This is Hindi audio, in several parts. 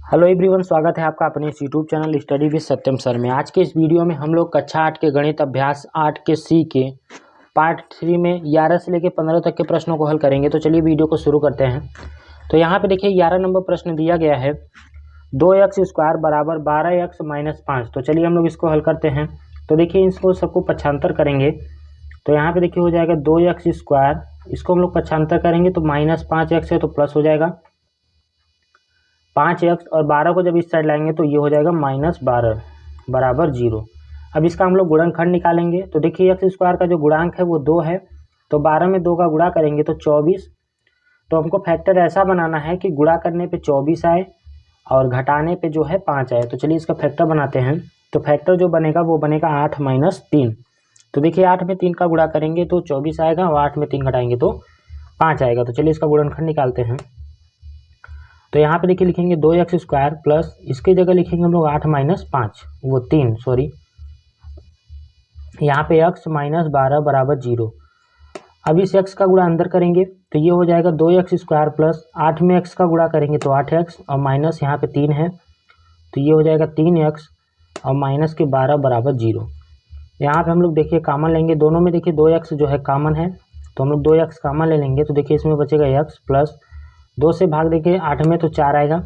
हेलो एवरीवन, स्वागत है आपका अपने इस YouTube channel study with Satyam sir में। आज के इस वीडियो में हम लोग कक्षा 8 के गणित अभ्यास 8 के सी के पार्ट 3 में 11 से लेकर 15 तक के प्रश्नों को हल करेंगे। तो चलिए वीडियो को शुरू करते हैं। तो यहाँ पे देखिए 11 नंबर प्रश्न दिया गया है 2x² बराबर 12x माइनस 5। तो चलिए हम लोग इसको हल करते हैं। तो देखिए इसको सबको पक्षांतर करेंगे तो यहाँ पे देखिए हो जाएगा 2x², इसको हम लोग पक्षांतर करेंगे तो -5x है तो प्लस हो जाएगा 5x, और 12 को जब इस साइड लाएंगे तो ये हो जाएगा -12 बराबर 0। अब इसका हम लोग गुणनखंड निकालेंगे। तो देखिए x² का जो गुणांक है वो 2 है, तो 12 में 2 का गुणा करेंगे तो 24। तो हमको फैक्टर ऐसा बनाना है कि गुणा करने पे 24 आए और घटाने पे जो है 5 आए। तो चलिए इसका फैक्टर बनाते हैं। तो फैक्टर जो बनेगा वो बनेगा 8 - 3। तो देखिए 8 में 3 का गुणा करेंगे तो 24 आएगा और 8 में 3 घटाएंगे तो 5 आएगा। तो चलिए इसका गुणनखंड निकालते हैं। तो यहाँ पे देखिए लिखेंगे 2x² प्लस इसकी जगह लिखेंगे हम लोग 8 - 5 वो 3 सॉरी, यहाँ पे x - 12 बराबर 0। अब इस x का गुणा अंदर करेंगे तो ये हो जाएगा 2x² प्लस 8 में x का गुणा करेंगे तो 8x और माइनस यहाँ पे 3 है तो ये हो जाएगा 3x और माइनस के 12 बराबर 0। यहाँ पे हम लोग देखिए कॉमन लेंगे, दोनों में देखिए 2x जो है कॉमन है तो हम लोग 2x कॉमन ले लेंगे। तो देखिए इसमें बचेगा x प्लस 2 से भाग देंगे 8 में तो 4 आएगा,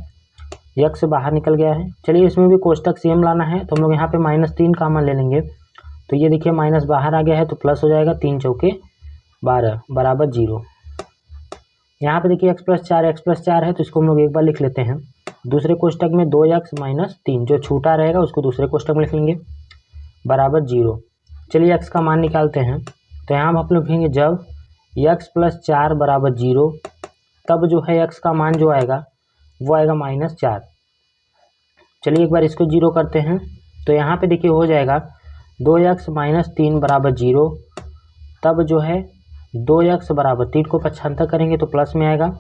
x बाहर निकल गया है। चलिए इसमें भी कोष्टक सेम लाना है तो हम लोग यहाँ पे -3 कॉमन ले लेंगे। तो ये देखिए माइनस बाहर आ गया है तो प्लस हो जाएगा 3 चौके 12 बराबर 0। यहाँ पे देखिए x + 4 है तो इसको हम लोग एक बार लिख लेते हैं। दूसरे कोष्टक में 2x - 3 जो छूटा रहेगा उसको दूसरे कोष्टक में लिख लेंगे बराबर 0। चलिए x का मान निकालते हैं। तो यहाँ हम लोग लिखेंगे जब x + 4 बराबर 0 तब जो है x का मान जो आएगा वो आएगा -4। चलिए एक बार इसको 0 करते हैं। तो यहाँ पे देखिए हो जाएगा 2x - 3 बराबर 0, तब जो है 2x बराबर 3 को पक्षांतर करेंगे तो प्लस में आएगा,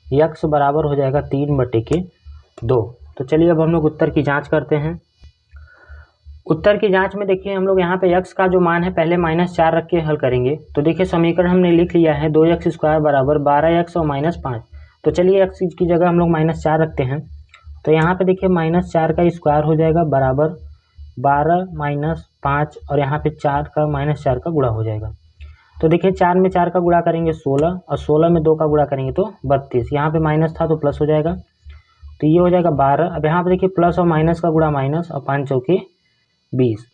x बराबर हो जाएगा 3/2। तो चलिए अब हम लोग उत्तर की जांच करते हैं। उत्तर की जांच में देखिए हम लोग यहाँ पे x का जो मान है पहले -4 रख के हल करेंगे। तो देखिए समीकरण हमने लिख लिया है 2x² बराबर 12x और -5। तो चलिए x की जगह हम लोग -4 रखते हैं। तो यहाँ पे देखिए -4 का स्क्वायर हो जाएगा बराबर 12 - 5 और यहाँ पे 4 का -4 का गुणा हो जाएगा। तो देखिए 4 में 4 का गुणा करेंगे 16 और 16 में 2 का गुणा करेंगे तो 32। यहाँ पे माइनस था तो प्लस हो जाएगा तो ये हो जाएगा 12। अब यहाँ पे देखिए प्लस और माइनस का गुणा माइनस और 5 चौके 20।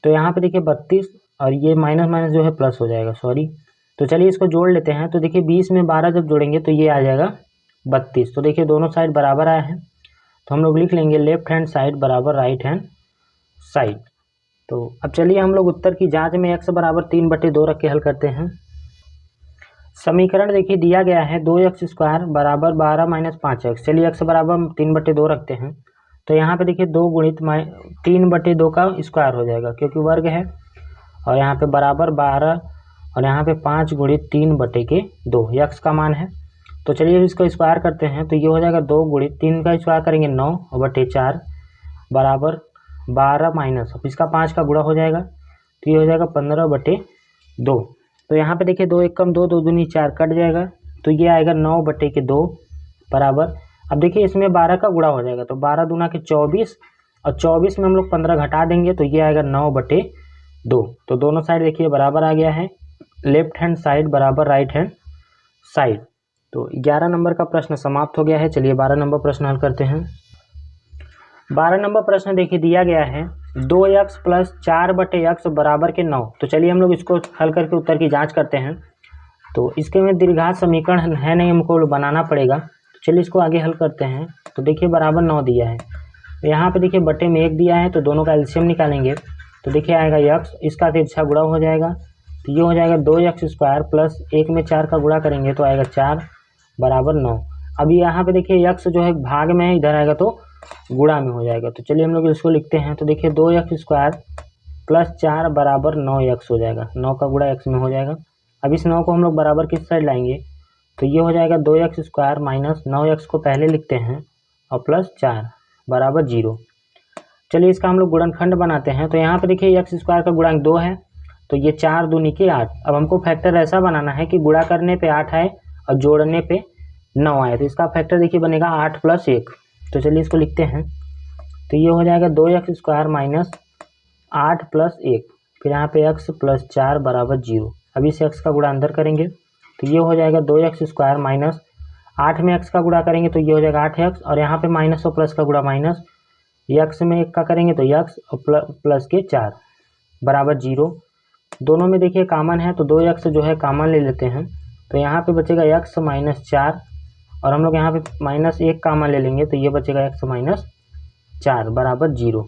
तो यहाँ पे देखिए 32 और ये माइनस जो है प्लस हो जाएगा सॉरी। तो चलिए इसको जोड़ लेते हैं। तो देखिए 20 में 12 जब जोड़ेंगे तो ये आ जाएगा 32। तो देखिए दोनों साइड बराबर आए हैं तो हम लोग लिख लेंगे लेफ्ट हैंड साइड बराबर राइट हैंड साइड। तो अब चलिए हम लोग उत्तर की जांच में x बराबर 3/2 रख के हल करते हैं। समीकरण देखिए दिया गया है 2x² बराबर 12 - 5x। चलिए x बराबर 3/2 रखते हैं। तो यहाँ पे देखिए 2 गुणित 3/2 का स्क्वायर हो जाएगा क्योंकि वर्ग है, और यहाँ पे बराबर 12 और यहाँ पे 5 गुणित 3/2 x का मान है। तो चलिए इसको स्क्वायर करते हैं तो ये हो जाएगा 2 गुणित 3 का स्क्वायर करेंगे 9/4 बराबर 12 माइनस अब इसका 5 का गुणा हो जाएगा तो ये हो जाएगा 15/2। तो यहाँ पे देखिए 2 1 कम 2 2 दूनी 4 कट जाएगा तो ये आएगा 9/2 बराबर। अब देखिए इसमें 12 का गुणा हो जाएगा तो 12 दूना के 24 और 24 में हम लोग 15 घटा देंगे तो ये आएगा 9/2। तो दोनों साइड देखिए बराबर आ गया है, लेफ्ट हैंड साइड बराबर राइट हैंड साइड। तो 11 नंबर का प्रश्न समाप्त हो गया है। चलिए 12 नंबर प्रश्न हल करते हैं। 12 नंबर प्रश्न देखिए दिया गया है 2x + 4/x बराबर के 9। तो चलिए हम लोग इसको हल करके उत्तर की जांच करते हैं। तो इसके में दीर्घात समीकरण है नहीं, हमको बनाना पड़ेगा। तो चलिए इसको आगे हल करते हैं। तो देखिए बराबर 9 दिया है, तो यहाँ पे देखिए बटे में 1 दिया है तो दोनों का एलसीएम निकालेंगे। तो देखिए आएगा x, इसका तिरछा गुणा हो जाएगा तो ये हो जाएगा 2x² प्लस 1 में 4 का गुणा करेंगे तो आएगा 4 बराबर 9। अभी यहाँ पे देखिए x जो है भाग में है, इधर आएगा तो गुणा में हो जाएगा। तो चलिए हम लोग इसको लिखते हैं। तो देखिए 2x² प्लस 4 बराबर 9x हो जाएगा, 9 का गुणा x में हो जाएगा। अब इस 9 को हम लोग बराबर किस साइड लाएंगे तो ये हो जाएगा 2x² माइनस 9x को पहले लिखते हैं और प्लस 4 बराबर 0। चलिए इसका हम लोग गुणनखंड बनाते हैं। तो यहाँ पे देखिए x² का गुणांक 2 है तो ये 4 दूनी के 8। अब हमको फैक्टर ऐसा बनाना है कि गुणा करने पे 8 आए और जोड़ने पे 9 आए। तो इसका फैक्टर देखिए बनेगा 8 + 1। तो चलिए इसको लिखते हैं। तो ये हो जाएगा 2x² माइनस 8 + 1, फिर यहाँ पे x + 4 = 0। अभी इस x का गुणा अंदर करेंगे तो ये हो जाएगा 2x² माइनस 8 में x का गुणा करेंगे तो ये हो जाएगा 8x, और यहाँ पे माइनस और प्लस का गुणा माइनस, x में 1 का करेंगे तो x और प्लस के 4 = 0। दोनों में देखिए कॉमन है तो 2x जो है कॉमन ले लेते हैं, तो यहाँ पे बचेगा x - 4, और हम लोग यहाँ पे -1 कॉमन ले लेंगे तो ये बचेगा x - 4 = 0।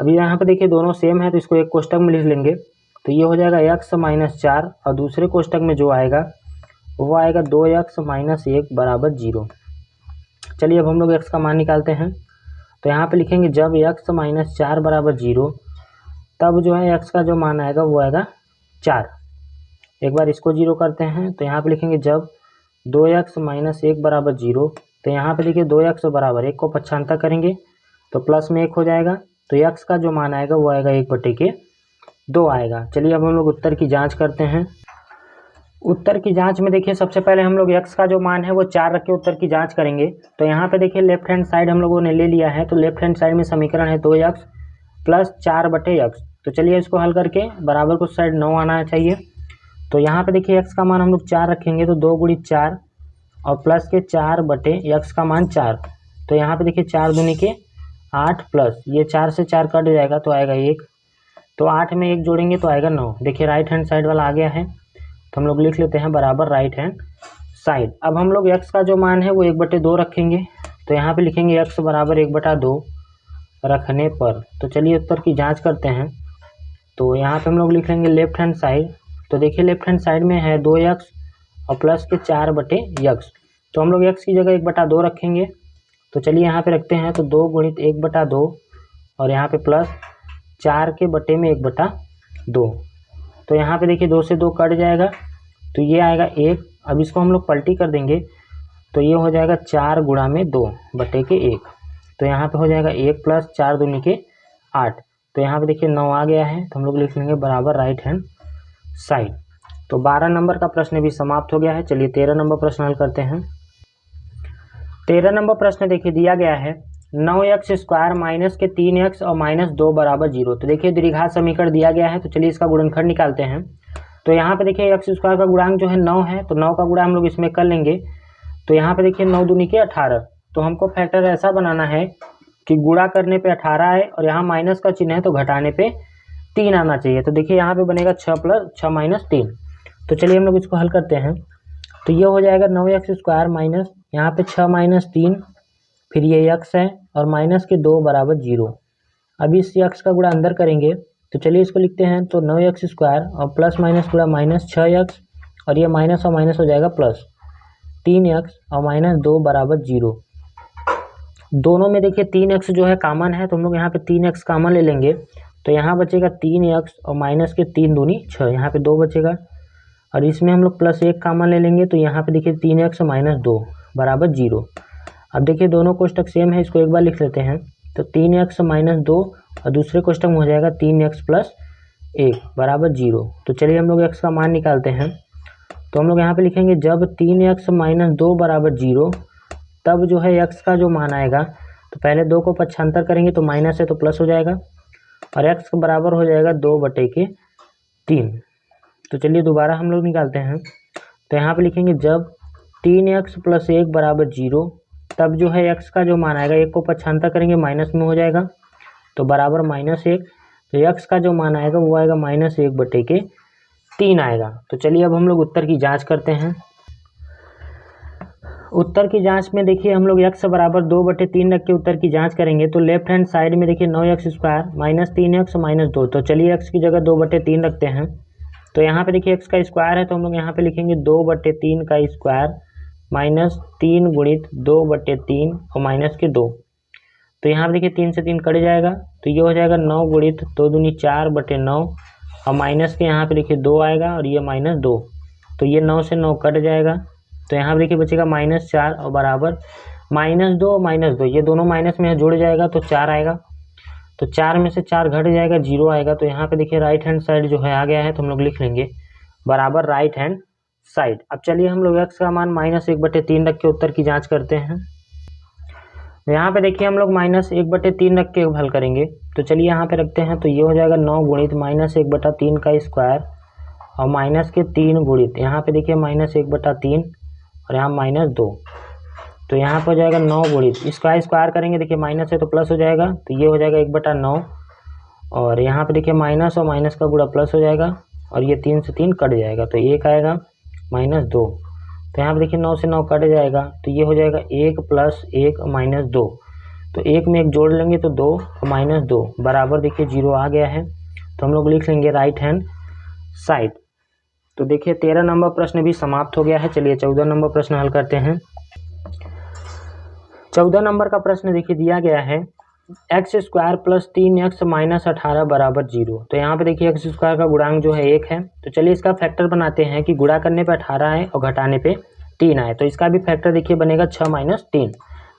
अभी यहाँ पे देखिए दोनों सेम है तो इसको एक कोष्टक में लिख लेंगे, तो ये हो जाएगा x - 4, और दूसरे कोष्टक में जो आएगा वो आएगा 2x - 1 = 0। चलिए अब हम लोग x का मान निकालते हैं। तो यहाँ पे लिखेंगे जब x - 4 = 0, तब जो है x का जो मान आएगा वो आएगा 4। एक बार इसको 0 करते हैं तो यहाँ पे लिखेंगे जब 2x - 1 = 0, तो यहाँ पे देखिए 2x = 1 को पक्षांतर करेंगे तो प्लस में 1 हो जाएगा, तो x का जो मान आएगा वो आएगा 1/2 आएगा। चलिए अब हम लोग उत्तर की जांच करते हैं। उत्तर की जांच में देखिए सबसे पहले हम लोग x का जो मान है वो 4 रख के उत्तर की जांच करेंगे। तो यहाँ पे देखिए लेफ्ट हैंड साइड हम लोगों ने ले लिया है, तो लेफ्ट हैंड साइड में समीकरण है 2x + 4/x। तो चलिए इसको हल करके बराबर को साइड 9 आना चाहिए। तो यहाँ पे देखिए x का मान हम लोग 4 रखेंगे तो 2 × 4 और प्लस के 4/x का मान 4। तो यहाँ पे देखिए 4 दूनी के 8 प्लस ये 4 से 4 कट जाएगा तो आएगा 1, तो 8 में 1 जोड़ेंगे तो आएगा 9। देखिए राइट हैंड साइड वाला आ गया है तो हम लोग लिख लेते हैं बराबर राइट हैंड साइड। अब हम लोग x का जो मान है वो 1/2 रखेंगे, तो यहाँ पे लिखेंगे x = 1/2 रखने पर। तो चलिए उत्तर की जांच करते हैं। तो यहाँ पे हम लोग लिख लेंगे लेफ्ट हैंड साइड। तो देखिए लेफ्ट हैंड साइड में है 2x और प्लस के 4/x, तो हम लोग x की जगह 1/2 रखेंगे। तो चलिए यहाँ पे रखते हैं, तो 2 × 1/2 और यहाँ पे प्लस 4 के बटे में 1/2। तो यहाँ पे देखिए 2 से 2 कट जाएगा तो ये आएगा 1। अब इसको हम लोग पलटी कर देंगे तो ये हो जाएगा 4 × 2/1। तो यहाँ पे हो जाएगा 1 + 4 दूनी के 8। तो यहाँ पे देखिए 9 आ गया है तो हम लोग लिख लेंगे बराबर राइट हैंड साइड। तो 12 नंबर का प्रश्न भी समाप्त हो गया है। चलिए 13 नंबर प्रश्न हल करते हैं। 13 नंबर प्रश्न देखिए दिया गया है 9x² माइनस के 3x और -2 = 0। तो देखिए द्विघात समीकरण दिया गया है, तो चलिए इसका गुणनखंड निकालते हैं। तो यहाँ पे देखिए x² का गुणांक जो है 9 है, तो 9 का गुणा हम लोग इसमें कर लेंगे। तो यहाँ पे देखिए 9 दूनी के 18, तो हमको फैक्टर ऐसा बनाना है कि गुणा करने पे 18 आए और यहाँ माइनस का चिन्ह है तो घटाने पे 3 आना चाहिए। तो देखिए यहाँ पे बनेगा 6 + 6 - 3। तो चलिए हम लोग इसको हल करते हैं। तो ये हो जाएगा 9x² माइनस यहाँ पे 6 - 3, फिर ये x है और माइनस के 2 = 0। अभी इस x का गुणा अंदर करेंगे तो चलिए इसको लिखते हैं। तो 9x² और प्लस माइनस गुणा माइनस 6x, और ये माइनस और माइनस हो जाएगा प्लस 3x और -2 = 0। दोनों में देखिए 3x जो है कॉमन है, तो हम लोग यहाँ पे 3x कॉमन ले लेंगे। तो यहाँ बचेगा 3x और माइनस के 3 दूनी 6, यहाँ पे 2 बचेगा, और इसमें हम लोग +1 कॉमन ले लेंगे। तो यहाँ पे देखिए 3x - 2 = 0। अब देखिए दोनों कोष्टक सेम है, इसको एक बार लिख लेते हैं। तो 3x - 2 और दूसरे कोष्टक में हो जाएगा 3x + 1 = 0। तो चलिए हम लोग x का मान निकालते हैं। तो हम लोग यहाँ पे लिखेंगे जब 3x - 2 = 0, तब जो है x का जो मान आएगा, तो पहले 2 को पक्षांतर करेंगे तो माइनस है तो प्लस हो जाएगा, और x के बराबर हो जाएगा 2/3। तो चलिए दोबारा हम लोग निकालते हैं। तो यहाँ पे लिखेंगे जब 3x + 1 = 0, तब जो है x का जो मान आएगा 1 को पक्षांतर करेंगे माइनस में हो जाएगा तो बराबर -1। तो x का जो मान आएगा वो आएगा -1/3 आएगा। तो चलिए अब हम लोग उत्तर की जांच करते हैं। उत्तर की जांच में देखिए हम लोग x = 2/3 रख के उत्तर की जांच करेंगे। तो लेफ्ट हैंड साइड में देखिए 9x² माइनस 3x -2। तो चलिए x की जगह 2/3 रखते हैं। तो यहाँ पे देखिए x का स्क्वायर है, तो हम लोग यहाँ पे लिखेंगे 2/3 का स्क्वायर माइनस 3 × 2/3 और माइनस के 2। तो यहाँ पे देखिए 3 से 3 कट जाएगा, तो ये हो जाएगा 9 × 2 दूनी 4/9, और माइनस के यहाँ पे देखिए 2 आएगा और ये -2। तो ये 9 से 9 कट जाएगा, तो यहाँ पे देखिए बचेगा -4 और बराबर -2 और -2, ये दोनों माइनस में जुड़ जाएगा तो 4 आएगा। तो 4 में से 4 घट जाएगा, 0 आएगा। तो यहाँ पे देखिए राइट हैंड साइड जो है आ गया है, तो हम लोग लिख लेंगे बराबर राइट हैंड साइड। अब चलिए हम लोग x का मान -1/3 रख के उत्तर की जांच करते हैं। यहाँ पे देखिए हम लोग -1/3 रख के हल करेंगे। तो चलिए यहाँ पे रखते हैं, तो ये हो जाएगा 9 गुणित -1/3 का स्क्वायर और -3 गुणित, यहाँ पे देखिए -1/3 और यहाँ -2, तो यहाँ पे हो जाएगा 9 गुणित, इसका स्क्वायर करेंगे, देखिए माइनस है तो प्लस हो जाएगा, तो ये हो जाएगा 1/9 और यहाँ पे देखिए माइनस और माइनस का गुणा प्लस हो जाएगा और ये 3 से 3 कट जाएगा, तो 1 आएगा -2, तो यहाँ पे देखिए 9 से 9 कट जाएगा, तो ये हो जाएगा 1 + 1 - 2, तो 1 में 1 जोड़ लेंगे तो 2 और -2 बराबर देखिए 0 आ गया है, तो हम लोग लिख लेंगे राइट हैंड साइड। तो देखिए 13 नंबर प्रश्न भी समाप्त हो गया है। चलिए 14 नंबर प्रश्न हल करते हैं। 14 नंबर का प्रश्न देखिए दिया गया है x² + 3x - 18 बराबर 0। तो यहाँ पे देखिए x² का गुणांक जो है 1 है, तो चलिए इसका फैक्टर बनाते हैं कि गुणा करने पे 18 आए और घटाने पे 3 आए, तो इसका भी फैक्टर देखिए बनेगा 6 - 3।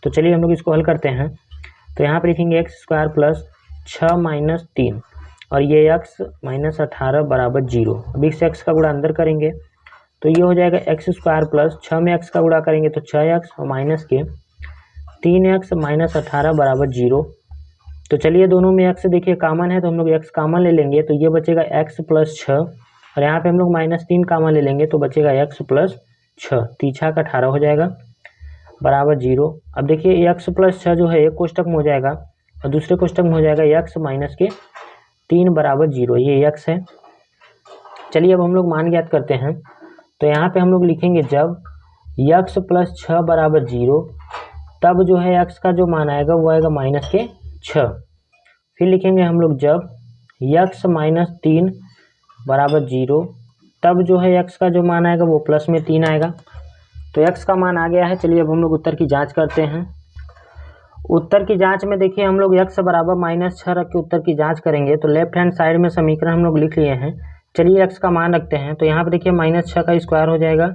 तो चलिए हम लोग इसको हल करते हैं। तो यहाँ पे लिखेंगे x² + 6 - 3 और ये x - 18 बराबर 0। अब इस x का गुणा अंदर करेंगे तो ये हो जाएगा x² + 6 में x का गुणा करेंगे तो 6x और माइनस के 3x - 18 बराबर 0। तो चलिए दोनों में x देखिए कॉमन है, तो हम लोग x कॉमन ले लेंगे, तो ये बचेगा x + 6 और यहाँ पे हम लोग -3 कॉमन ले लेंगे तो बचेगा x + 6, 3 का 18 हो जाएगा बराबर 0। अब देखिए x + 6 जो है एक कोष्टक में हो जाएगा और दूसरे कोष्टक में हो जाएगा x - के 3 बराबर 0, ये x है। चलिए अब हम लोग मान ज्ञात करते हैं। तो यहाँ पे हम लोग लिखेंगे जब x + 6 बराबर 0 तब जो है x का जो मान आएगा वो आएगा -6। फिर लिखेंगे हम लोग जब x - 3 बराबर 0 तब जो है x का जो मान आएगा वो +3 आएगा। तो x का मान आ गया है। चलिए अब हम लोग उत्तर की जांच करते हैं। उत्तर की जांच में देखिए हम लोग x बराबर -6 रख के उत्तर की जांच करेंगे। तो लेफ्ट हैंड साइड में समीकरण हम लोग लिख लिए हैं। चलिए x का मान रखते हैं, तो यहाँ पे देखिए -6 का स्क्वायर हो जाएगा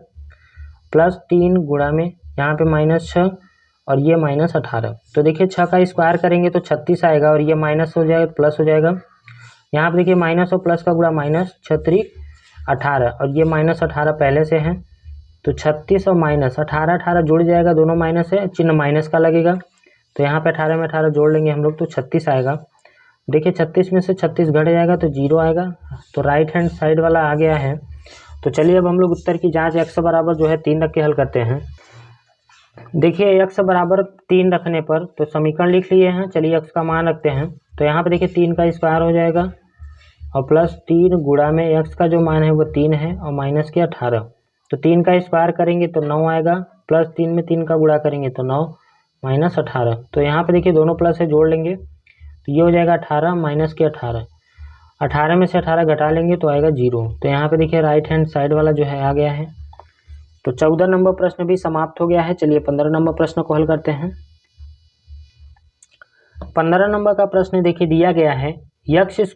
+3 गुणा में यहाँ पे -6 और ये -18। तो देखिए 6 का स्क्वायर करेंगे तो 36 आएगा और ये माइनस हो जाएगा प्लस हो जाएगा। यहाँ पे देखिए माइनस और प्लस का गुणा -6 × 18 और ये -18 पहले से है, तो 36 और -18 18 जुड़ जाएगा, दोनों माइनस है, चिन्ह माइनस का लगेगा, तो यहाँ पे 18 में 18 जोड़ लेंगे हम लोग तो 36 आएगा। देखिए 36 में से 36 घट जाएगा तो 0 आएगा, तो राइट हैंड साइड वाला आ गया है। तो चलिए अब हम लोग उत्तर की जांच x बराबर जो है 3 रख के हल करते हैं। देखिए x बराबर 3 रखने पर तो समीकरण लिख लिए हैं। चलिए x का मान रखते हैं, तो यहाँ पे देखिए 3 का स्क्वायर हो जाएगा और +3 गुणा में x का जो मान है वो 3 है और माइनस के 18। तो 3 का स्क्वायर करेंगे तो 9 आएगा, +3 में 3 का गुणा करेंगे तो 9 -18। तो यहाँ पे देखिए दोनों प्लस है, जोड़ लेंगे तो ये हो जाएगा 18 माइनस के 18, 18 में से 18 घटा लेंगे तो आएगा 0। तो यहाँ पे देखिए राइट हैंड साइड वाला जो है आ गया है। तो 14 नंबर प्रश्न भी समाप्त हो गया है। चलिए 15 नंबर प्रश्न को हल करते हैं। 15 नंबर का प्रश्न देखिए दिया गया है x²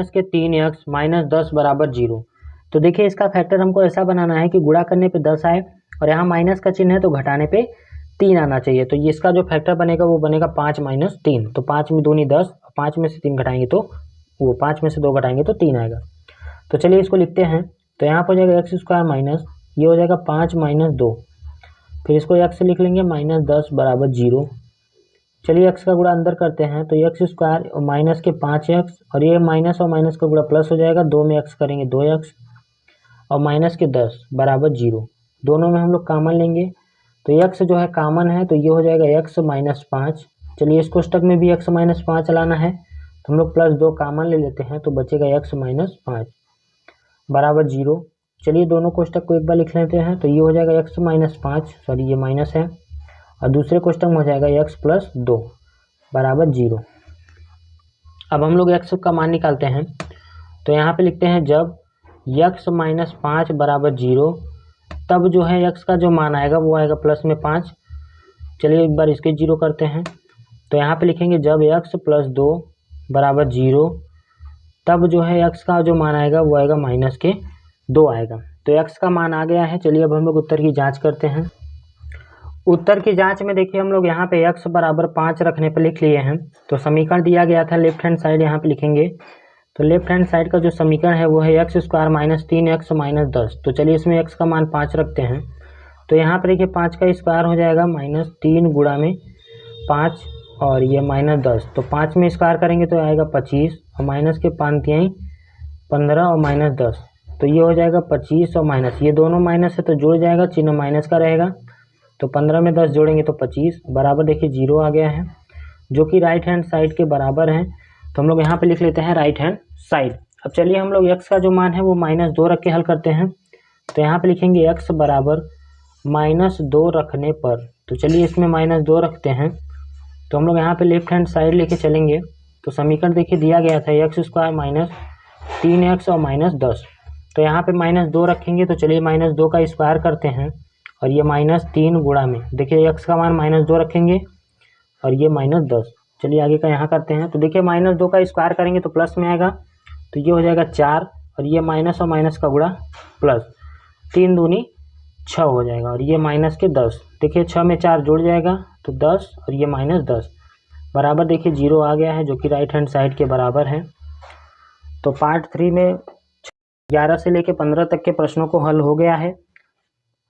- के 3x - 10 बराबर 0। तो देखिए इसका फैक्टर हमको ऐसा बनाना है कि गुणा करने पे 10 आए और यहाँ माइनस का चिन्ह है तो घटाने पे 3 आना चाहिए। तो इसका जो फैक्टर बनेगा वो बनेगा 5 - 3। तो 5 में 2 × 10, 5 में से 3 घटाएंगे तो वो 5 में से 2 घटाएंगे तो 3 आएगा। तो चलिए इसको लिखते हैं। तो यहाँ पर हो जाएगा x² माइनस, ये हो जाएगा 5 - 2, फिर इसको x से लिख लेंगे -10 बराबर 0। चलिए x का गुणा अंदर करते हैं, तो x² और माइनस के 5x और ये माइनस और माइनस का गुणा प्लस हो जाएगा, 2 में x करेंगे 2x और माइनस के 10 बराबर 0। दोनों में हम लोग कॉमन लेंगे तो x जो है कॉमन है, तो ये हो जाएगा x - 5। चलिए इस कोष्टक में भी x - 5 लाना है, तो हम लोग +2 कॉमन ले लेते हैं, तो बचेगा x - 5 बराबर 0। चलिए दोनों कोष्टक को एक बार लिख लेते हैं, तो ये हो जाएगा x - 5, सॉरी ये माइनस है, और दूसरे कोष्टक में हो जाएगा x + 2 बराबर 0। अब हम लोग x का मान निकालते हैं। तो यहाँ पे लिखते हैं जब x - 5 बराबर 0 तब जो है x का जो मान आएगा वो आएगा +5। चलिए एक बार इसके 0 करते हैं। तो यहाँ पे लिखेंगे जब x + 2 बराबर 0 तब जो है x का जो मान आएगा वो आएगा -2 आएगा। तो x का मान आ गया है। चलिए अब हम लोग उत्तर की जांच करते हैं। उत्तर की जांच में देखिए हम लोग यहाँ पे x बराबर 5 रखने पर लिख लिए हैं। तो समीकरण दिया गया था लेफ्ट हैंड साइड यहाँ पे लिखेंगे। तो लेफ्ट हैंड साइड का जो समीकरण है वो है x² - 3x - 10। तो चलिए इसमें x का मान 5 रखते हैं। तो यहाँ पर देखिए 5 का स्क्वायर हो जाएगा -3 गुणा में 5 और ये -10, तो 5 में स्क्वायर करेंगे तो आएगा 25 और माइनस के 5 तिहाई 15 और -10, तो ये हो जाएगा 25 और माइनस, ये दोनों माइनस है तो जुड़ जाएगा, चिन्ह माइनस का रहेगा। तो 15 में 10 जोड़ेंगे तो 25 बराबर, देखिए 0 आ गया है, जो कि राइट हैंड साइड के बराबर है। तो हम लोग यहाँ पे लिख लेते हैं राइट हैंड साइड। अब चलिए हम लोग x का जो मान है वो -2 रख के हल करते हैं। तो यहाँ पे लिखेंगे x बराबर -2 रखने पर, तो चलिए इसमें -2 रखते हैं। तो हम लोग यहाँ पे लेफ्ट हैंड साइड लेके चलेंगे, तो समीकरण देखिए दिया गया था x² - 3x और -10, तो यहाँ पे -2 रखेंगे। तो चलिए -2 का स्क्वायर करते हैं और ये -3 गुणा में, देखिए x का मान -2 रखेंगे और ये -10। चलिए आगे का यहाँ करते हैं, तो देखिए -2 का स्क्वायर करेंगे तो प्लस में आएगा, तो ये हो जाएगा 4 और ये माइनस और माइनस का गुणा प्लस, 3 दूनी 6 हो जाएगा और ये माइनस के 10, देखिए 6 में 4 जुड़ जाएगा तो 10 और ये -10 बराबर, देखिए 0 आ गया है, जो कि राइट हैंड साइड के बराबर है। तो पार्ट 3 में 11 से लेकर 15 तक के प्रश्नों को हल हो गया है।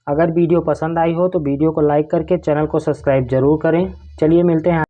अगर वीडियो पसंद आई हो तो वीडियो को लाइक करके चैनल को सब्सक्राइब जरूर करें। चलिए मिलते हैं।